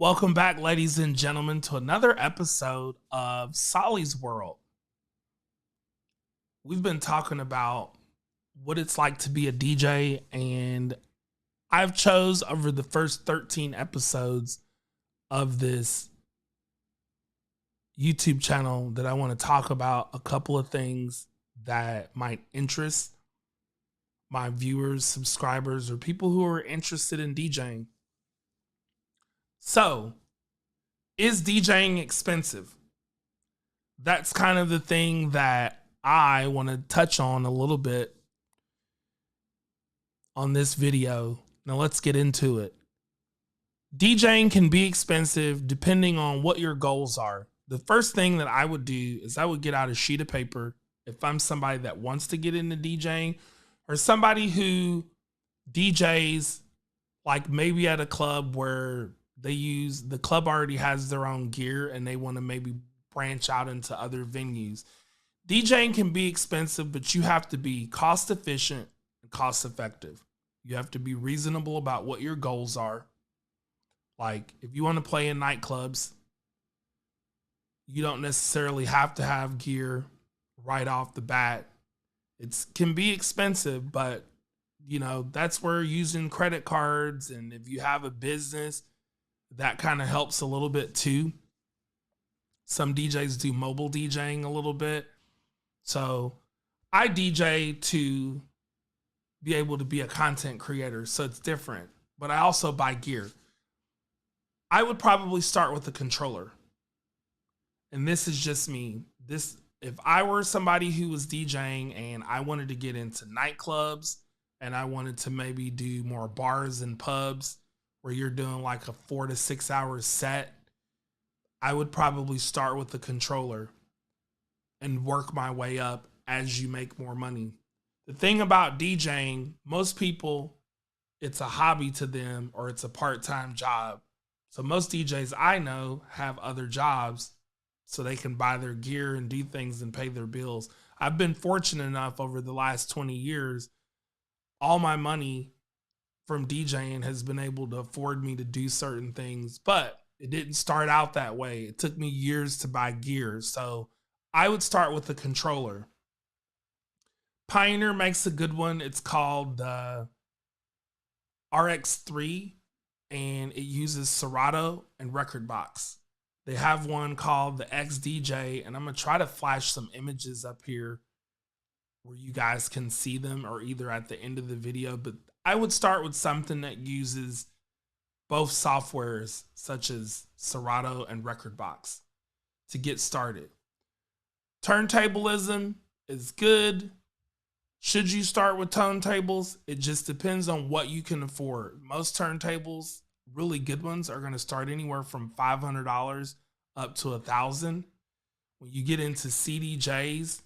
Welcome back, ladies and gentlemen, to another episode of Solly's World. We've been talking about what it's like to be a DJ, and I've chose over the first 13 episodes of this YouTube channel that I want to talk about a couple of things that might interest my viewers, subscribers, or people who are interested in DJing. So, is DJing expensive? That's kind of the thing that I want to touch on a little bit on this video. Now let's get into it. DJing can be expensive depending on what your goals are. The first thing that I would do is I would get out a sheet of paper if I'm somebody that wants to get into DJing, or somebody who DJs like maybe at a club where the club already has their own gear and they want to maybe branch out into other venues. DJing can be expensive, but you have to be cost efficient and cost effective. You have to be reasonable about what your goals are. Like if you want to play in nightclubs, you don't necessarily have to have gear right off the bat. It can be expensive, but that's where using credit cards, and if you have a business, that kind of helps a little bit too. Some DJs do mobile DJing a little bit. So I DJ to be able to be a content creator, so it's different. But I also buy gear. I would probably start with a controller. And this is just me. If I were somebody who was DJing and I wanted to get into nightclubs and I wanted to maybe do more bars and pubs where you're doing like a 4 to 6 hour set, I would probably start with the controller and work my way up as you make more money. The thing about DJing, most people, it's a hobby to them or it's a part-time job. So most DJs I know have other jobs so they can buy their gear and do things and pay their bills. I've been fortunate enough over the last 20 years, all my money from DJing has been able to afford me to do certain things, but it didn't start out that way. It took me years to buy gear. So I would start with the controller. Pioneer makes a good one. It's called the RX3, and it uses Serato and Record Box. They have one called the XDJ, and I'm going to try to flash some images up here where you guys can see them, or either at the end of the video. But I would start with something that uses both softwares such as Serato and Record Box to get started. Turntablism is good. Should you start with turntables? It just depends on what you can afford. Most turntables, really good ones, are going to start anywhere from $500 up to $1,000. When you get into CDJs,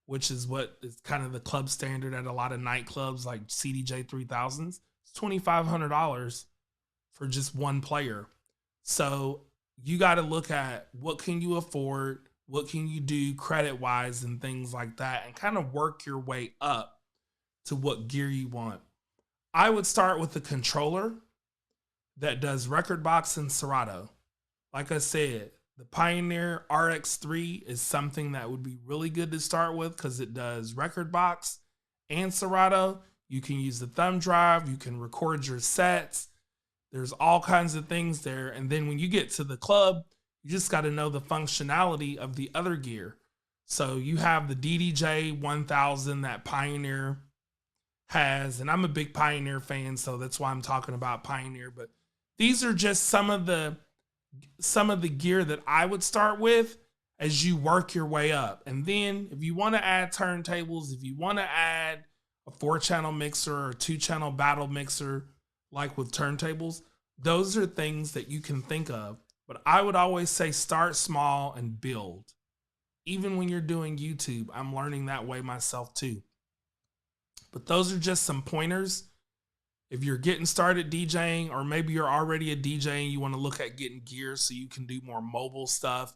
which is what is kind of the club standard at a lot of nightclubs like CDJ 3000s, it's $2,500 for just one player. So you got to look at what can you afford, what can you do credit wise and things like that, and kind of work your way up to what gear you want. I would start with a controller that does Record Box and Serato. Like I said, the Pioneer RX3 is something that would be really good to start with because it does Record Box and Serato. You can use the thumb drive, you can record your sets. There's all kinds of things there. And then when you get to the club, you just got to know the functionality of the other gear. So you have the DDJ 1000 that Pioneer has, and I'm a big Pioneer fan, so that's why I'm talking about Pioneer. But these are just some of the gear that I would start with as you work your way up. And then if you want to add turntables, if you want to add a 4-channel mixer or a 2-channel battle mixer, like with turntables, those are things that you can think of. But I would always say start small and build. Even when you're doing YouTube, I'm learning that way myself too. But those are just some pointers. If you're getting started DJing, or maybe you're already a DJ and you want to look at getting gear so you can do more mobile stuff,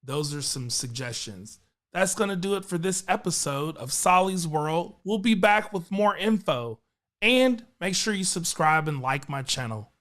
those are some suggestions. That's going to do it for this episode of Solly's World. We'll be back with more info. And make sure you subscribe and like my channel.